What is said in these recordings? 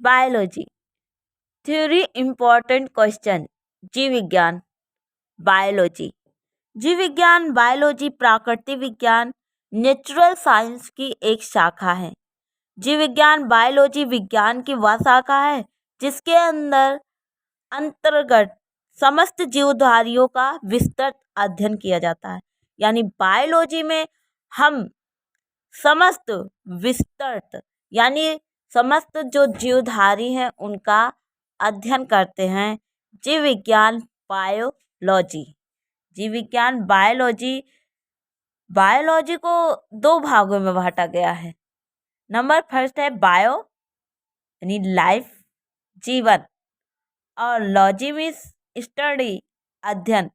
Biology theory important question. जीव विज्ञान biology जीव विज्ञान बायोलॉजी प्राकृतिक विज्ञान नेचुरल साइंस की एक शाखा है। जीव विज्ञान बायोलॉजी विज्ञान की वह शाखा है जिसके अंतर्गत समस्त जीवधारियों का विस्तृत अध्ययन किया जाता है। यानी बायोलॉजी में हम समस्त विस्तृत यानी समस्त जो जीवधारी हैं उनका अध्ययन करते हैं। जीव विज्ञान बायोलॉजी जीव विज्ञान बायोलॉजी को दो भागों में बांटा गया है। नंबर फर्स्ट है बायो यानी लाइफ जीवन, और लॉजी मीन्स स्टडी अध्ययन।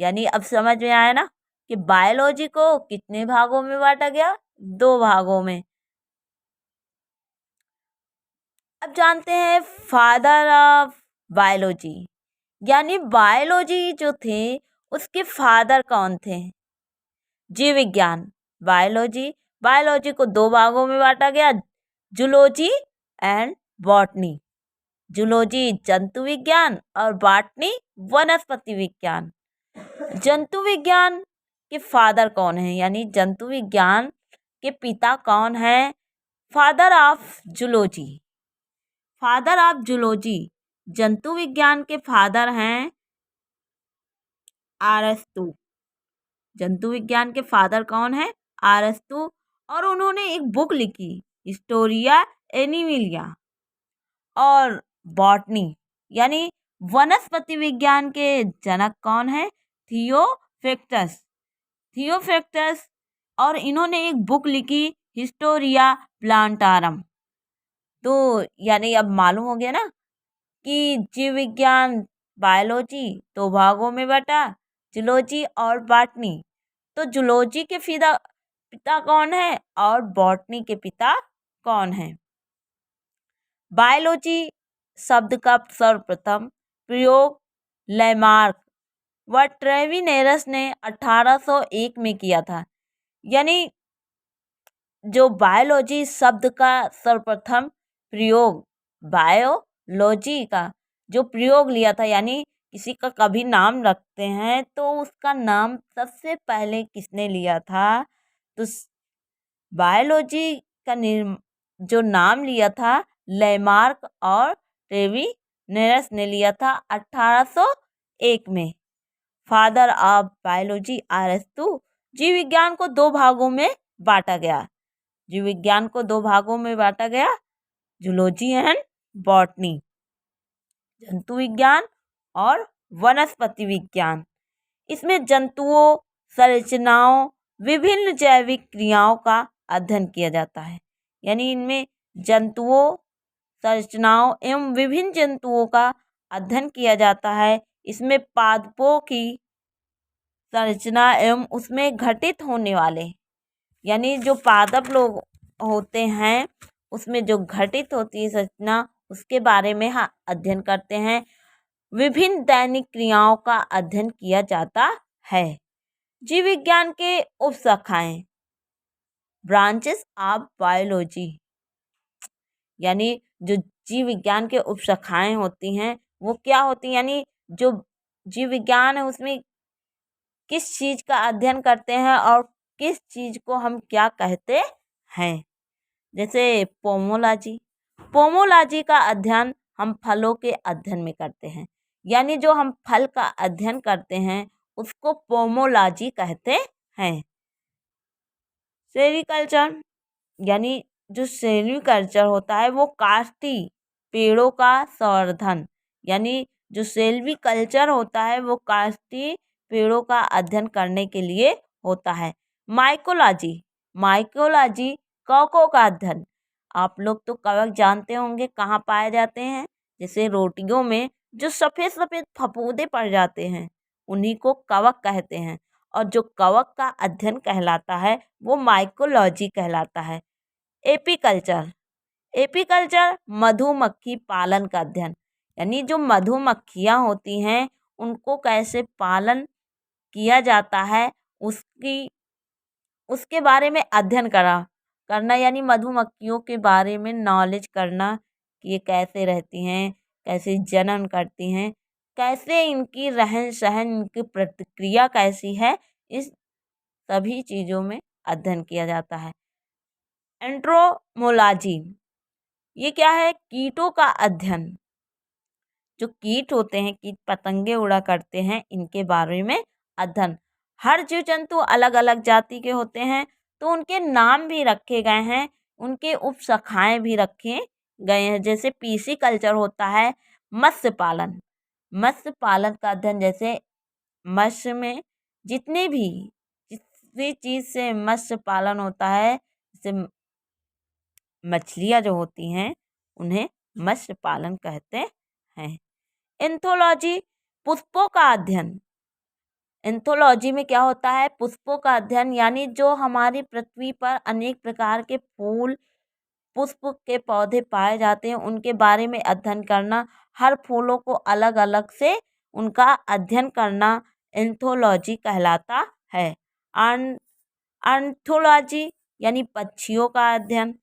यानी अब समझ में आया ना कि बायोलॉजी को कितने भागों में बांटा गया, दो भागों में। अब जानते हैं फादर ऑफ बायोलॉजी यानी बायोलॉजी जो थे उसके फादर कौन थे। जीव विज्ञान बायोलॉजी को दो भागों में बांटा गया, जूलॉजी एंड बॉटनी। जूलॉजी जंतु विज्ञान और बॉटनी वनस्पति विज्ञान। जंतु विज्ञान के फादर कौन है यानी जंतु विज्ञान के पिता कौन है। फादर ऑफ जूलॉजी जंतु विज्ञान के फादर हैं अरस्तु। जंतु विज्ञान के फादर कौन है, अरस्तु। और उन्होंने एक बुक लिखी हिस्टोरिया एनिमिलिया। और बॉटनी यानी वनस्पति विज्ञान के जनक कौन है, थियोफ्रैक्टस। और इन्होंने एक बुक लिखी हिस्टोरिया प्लांटारम। तो यानी अब मालूम हो गया ना कि जीव विज्ञान बायोलॉजी दो भागों में बटा, जूलॉजी और बॉटनी। तो जूलॉजी के पिता कौन है और बॉटनी के पिता कौन है। बायोलॉजी शब्द का सर्वप्रथम प्रयोग लैमार्क व ट्रेविनेरस ने 1801 में किया था। यानी जो बायोलॉजी शब्द का सर्वप्रथम प्रयोग बायोलॉजी का जो प्रयोग लिया था, यानी किसी का कभी नाम रखते हैं तो उसका नाम सबसे पहले किसने लिया था, तो बायोलॉजी का जो नाम लिया था लैमार्क और ट्रेविनेरस ने लिया था 1801 में। फादर ऑफ बायोलॉजी अरस्तु। जीव विज्ञान को दो भागों में बांटा गया। जूलॉजी एंड बॉटनी, जंतु विज्ञान और वनस्पति विज्ञान। इसमें जंतुओं, संरचनाओं, विभिन्न जैविक क्रियाओं का अध्ययन किया जाता है। यानी इनमें जंतुओं, संरचनाओं एवं विभिन्न जंतुओं का अध्ययन किया जाता है। इसमें पादपों की संरचना एवं उसमें घटित होने वाले यानी जो पादप लोग होते हैं उसमें जो घटित होती है संरचना उसके बारे में अध्ययन करते हैं। विभिन्न दैनिक क्रियाओं का अध्ययन किया जाता है। जीव विज्ञान के उपशाखाएं ब्रांचेस ऑफ बायोलॉजी यानी जो जीव विज्ञान के उपशाखाएं होती हैं वो क्या होती हैं, यानी जो जीव विज्ञान है उसमें किस चीज़ का अध्ययन करते हैं और किस चीज़ को हम क्या कहते हैं। जैसे पोमोलॉजी का अध्ययन हम फलों के अध्ययन में करते हैं। यानी जो हम फल का अध्ययन करते हैं उसको पोमोलॉजी कहते हैं। सेरीकल्चर यानी जो सेल्वीकल्चर होता है वो काष्ठी पेड़ों का संवर्धन, यानी जो सेल्वीकल्चर होता है वो काष्ठी पेड़ों का अध्ययन करने के लिए होता है। माइकोलॉजी कवकों का अध्ययन। आप लोग तो कवक जानते होंगे कहाँ पाए जाते हैं, जैसे रोटियों में जो सफ़ेद सफ़ेद फफूंदे पड़ जाते हैं उन्हीं को कवक कहते हैं। और जो कवक का अध्ययन कहलाता है वो माइकोलॉजी कहलाता है। एपीकल्चर मधुमक्खी पालन का अध्ययन, यानी जो मधुमक्खियाँ होती हैं उनको कैसे पालन किया जाता है उसके बारे में अध्ययन करना यानी मधुमक्खियों के बारे में नॉलेज करना कि ये कैसे रहती हैं, कैसे जनन करती हैं, कैसे इनकी रहन सहन, इनकी प्रतिक्रिया कैसी है, इस सभी चीज़ों में अध्ययन किया जाता है। एंट्रोमोलॉजी, ये क्या है? कीटों का अध्ययन। जो कीट होते हैं, कीट पतंगे उड़ा करते हैं, इनके बारे में अध्ययन। हर जीव जंतु अलग अलग जाति के होते हैं, तो उनके नाम भी रखे गए हैं, उनके उपशाखाएं भी रखे गए हैं। जैसे पीसी कल्चर होता है मत्स्य पालन। मत्स्य पालन का अध्ययन, जैसे मत्स्य में जितने भी जिस चीज़ से मत्स्य पालन होता है, जैसे मछलियाँ जो होती हैं उन्हें मत्स्य पालन कहते हैं। एंथोलॉजी, पुष्पों का अध्ययन। एंथोलॉजी में क्या होता है? पुष्पों का अध्ययन, यानी जो हमारी पृथ्वी पर अनेक प्रकार के फूल पुष्प के पौधे पाए जाते हैं, उनके बारे में अध्ययन करना, हर फूलों को अलग अलग से उनका अध्ययन करना एंथोलॉजी कहलाता है। ऑर्निथोलॉजी यानी पक्षियों का अध्ययन।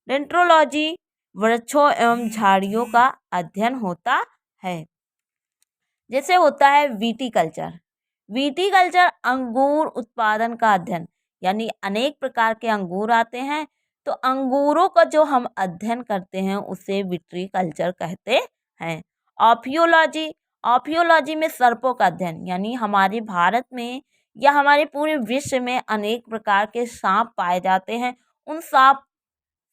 डेंट्रोलॉजी वृक्षों एवं झाड़ियों का अध्ययन होता है। जैसे होता है विटीकल्चर। विटीकल्चर अंगूर उत्पादन का अध्ययन, यानी अनेक प्रकार के अंगूर आते हैं, तो अंगूरों का जो हम अध्ययन करते हैं उसे विटीकल्चर कहते हैं। ऑफियोलॉजी, ऑफियोलॉजी में सर्पों का अध्ययन, यानी हमारे भारत में या हमारे पूरे विश्व में अनेक प्रकार के सांप पाए जाते हैं। उन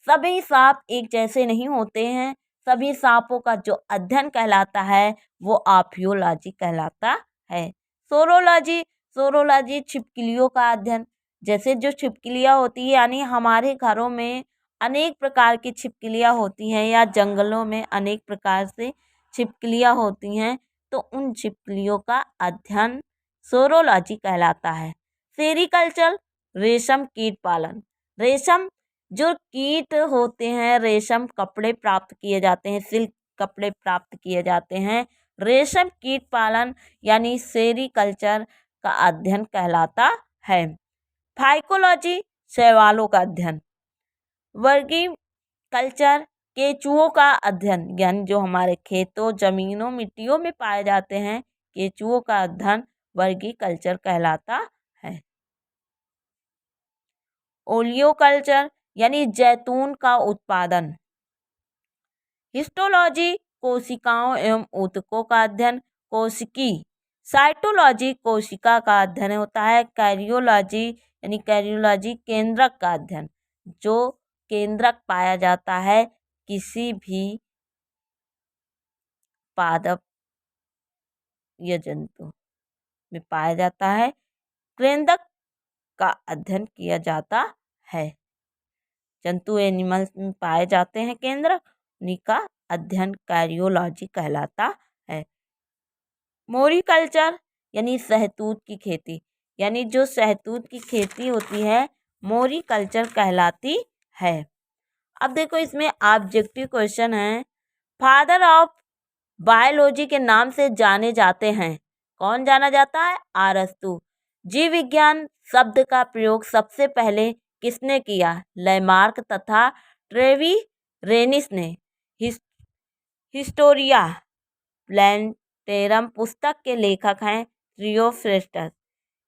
सभी सांप एक जैसे नहीं होते हैं, सभी सांपों का जो अध्ययन कहलाता है वो ऑफियोलॉजी कहलाता है। सोरोलॉजी, सोरोलॉजी छिपकलियों का अध्ययन। जैसे जो छिपकलियाँ होती है, यानी हमारे घरों में अनेक प्रकार की छिपकलियाँ होती हैं या जंगलों में अनेक प्रकार से छिपकलियाँ होती हैं, तो उन छिपकलियों का अध्ययन सोरोलॉजी कहलाता है। सेरीकल्चर, रेशम कीट पालन। रेशम जो कीट होते हैं, रेशम कपड़े प्राप्त किए जाते हैं, सिल्क कपड़े प्राप्त किए जाते हैं, रेशम कीट पालन यानी सेरीकल्चर का अध्ययन कहलाता है। फाइकोलॉजी, शैवालों का अध्ययन। वर्गी कल्चर, केचुओं का अध्ययन, यानी जो हमारे खेतों, जमीनों, मिट्टियों में पाए जाते हैं, केचुओं का अध्ययन वर्गी कल्चर कहलाता है। ओलियो कल्चर यानी जैतून का उत्पादन। हिस्टोलॉजी, कोशिकाओं एवं ऊतकों का अध्ययन, कोशिकी। साइटोलॉजी, कोशिका का अध्ययन होता है। कैरियोलॉजी यानी कैरियोलॉजी, केंद्रक का अध्ययन, जो केंद्रक पाया जाता है किसी भी पादप या जंतु में पाया जाता है, केंद्रक का अध्ययन किया जाता है। जंतु एनिमल्स में पाए जाते हैं केंद्रक, उन्हीं का अध्ययन कैरियोलॉजी कहलाता है। मोरीकल्चर यानी शहतूत की खेती, यानी जो शहतूत की खेती होती है मोरीकल्चर कहलाती है। अब देखो इसमें ऑब्जेक्टिव क्वेश्चन है। फादर ऑफ बायोलॉजी के नाम से जाने जाते हैं, कौन जाना जाता है? अरस्तु। जीव विज्ञान शब्द का प्रयोग सबसे पहले किसने किया? लैमार्क तथा ट्रेविरेनिस ने। हिस्टोरिया प्लैनेटेरम पुस्तक के लेखक हैं थियोफ्रेस्टस।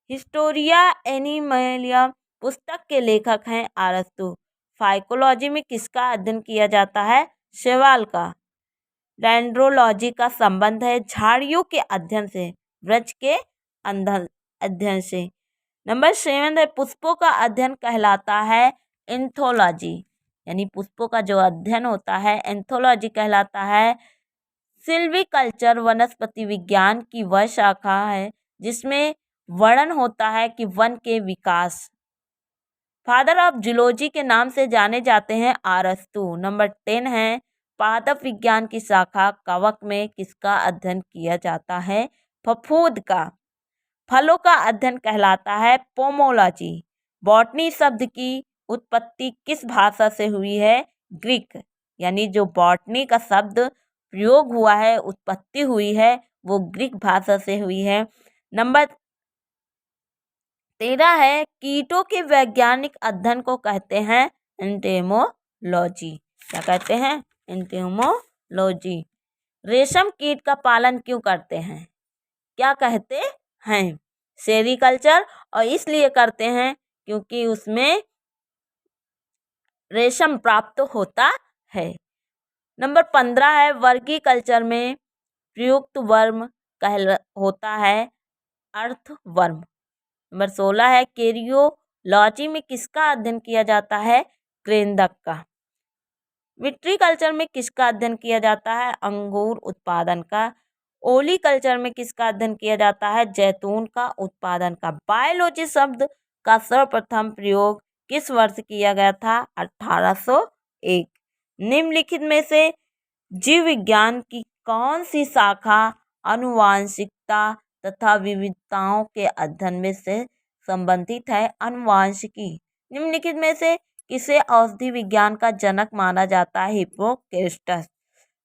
हिस्टोरिया एनिमलिया पुस्तक के लेखक हैं अरस्तु। फाइकोलॉजी में किसका अध्ययन किया जाता है? शैवाल का। डेंड्रोलॉजी का संबंध है झाड़ियों के अध्ययन से, वृक्ष के अध्ययन से। नंबर 7 है पुष्पों का अध्ययन कहलाता है एंथोलॉजी, यानी पुष्पों का जो अध्ययन होता है एंथोलॉजी कहलाता है। सिल्वीकल्चर वनस्पति विज्ञान की वह शाखा है जिसमें वर्णन होता है कि वन के विकास। फादर ऑफ जूलॉजी के नाम से जाने जाते हैं अरस्तु। नंबर 10 है पादप विज्ञान की शाखा कवक में किसका अध्ययन किया जाता है? फफूंद का। फलों का अध्ययन कहलाता है पोमोलॉजी। बॉटनी शब्द की उत्पत्ति किस भाषा से हुई है? ग्रीक, यानी जो बॉटनी का शब्द प्रयोग हुआ है, उत्पत्ति हुई है, वो ग्रीक भाषा से हुई है। नंबर 13 है कीटों के वैज्ञानिक अध्ययन को कहते हैं एंटेमोलॉजी। क्या कहते हैं? एंटोमोलॉजी। रेशम कीट का पालन क्यों करते हैं? क्या कहते हैं? सेरीकल्चर। और इसलिए करते हैं क्योंकि उसमें रेशम प्राप्त होता है। नंबर 15 है वर्गीकल्चर में प्रयुक्त वर्म होता है अर्थवर्म। नंबर 16 है केरियोलॉजी में किसका अध्ययन किया जाता है? कृंतक का। विट्रीकल्चर में किसका अध्ययन किया जाता है? अंगूर उत्पादन का। ओलीकल्चर में किसका अध्ययन किया जाता है? जैतून का उत्पादन का। बायोलॉजी शब्द का सर्वप्रथम प्रयोग किस वर्ष किया गया था? 1801। निम्नलिखित में से जीव विज्ञान की कौन सी शाखा आनुवांशिकता तथा विविधताओं के अध्ययन में से संबंधित है? आनुवांशिकी। निम्नलिखित में से किसे औषधि विज्ञान का जनक माना जाता है? हिप्पोक्रेटस।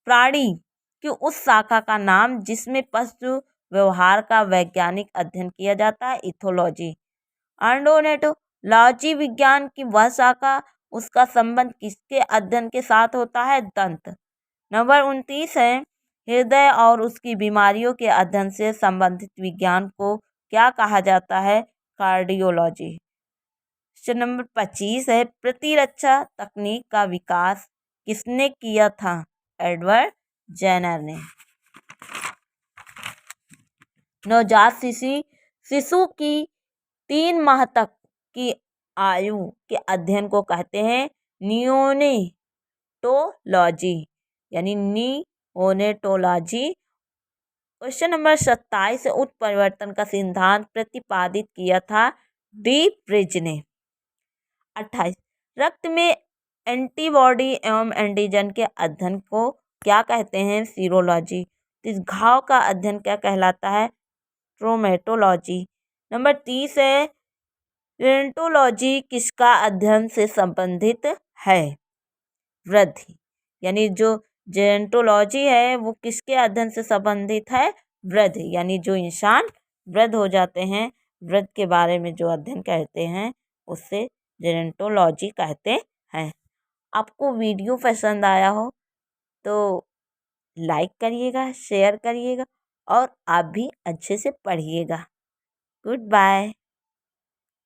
प्राणी की उस शाखा का नाम जिसमें पशु व्यवहार का वैज्ञानिक अध्ययन किया जाता है? इथोलॉजी। ऑर्निथोलॉजी विज्ञान की वह शाखा उसका संबंध किसके अध्ययन के साथ होता है? दंत। नंबर 29 है हृदय और उसकी बीमारियों के अध्ययन से संबंधित विज्ञान को क्या कहा जाता है? कार्डियोलॉजी। नंबर 25 है प्रतिरक्षा तकनीक का विकास किसने किया था? एडवर्ड जेनर ने। नवजात शिशु की 3 माह तक की आयु के अध्ययन को कहते हैं नियोनेटोलॉजी, यानी नियोनेटोलॉजी। क्वेश्चन नंबर 27 से उत्परिवर्तन का सिद्धांत प्रतिपादित किया था डी ब्रिज ने। 28 रक्त में एंटीबॉडी एवं एंटीजन के अध्ययन को क्या कहते हैं? सीरोलॉजी। इस घाव का अध्ययन क्या कहलाता है? ट्रोमेटोलॉजी। नंबर 30 है जेनेटोलॉजी किसका अध्ययन से संबंधित है? वृद्धि। यानी जो जेनेटोलॉजी है वो किसके अध्ययन से संबंधित है? वृद्धि, यानी जो इंसान वृद्ध हो जाते हैं, वृद्ध के बारे में जो अध्ययन कहते हैं उससे जेनेटोलॉजी कहते हैं। आपको वीडियो पसंद आया हो तो लाइक करिएगा, शेयर करिएगा और आप भी अच्छे से पढ़िएगा। Good bye.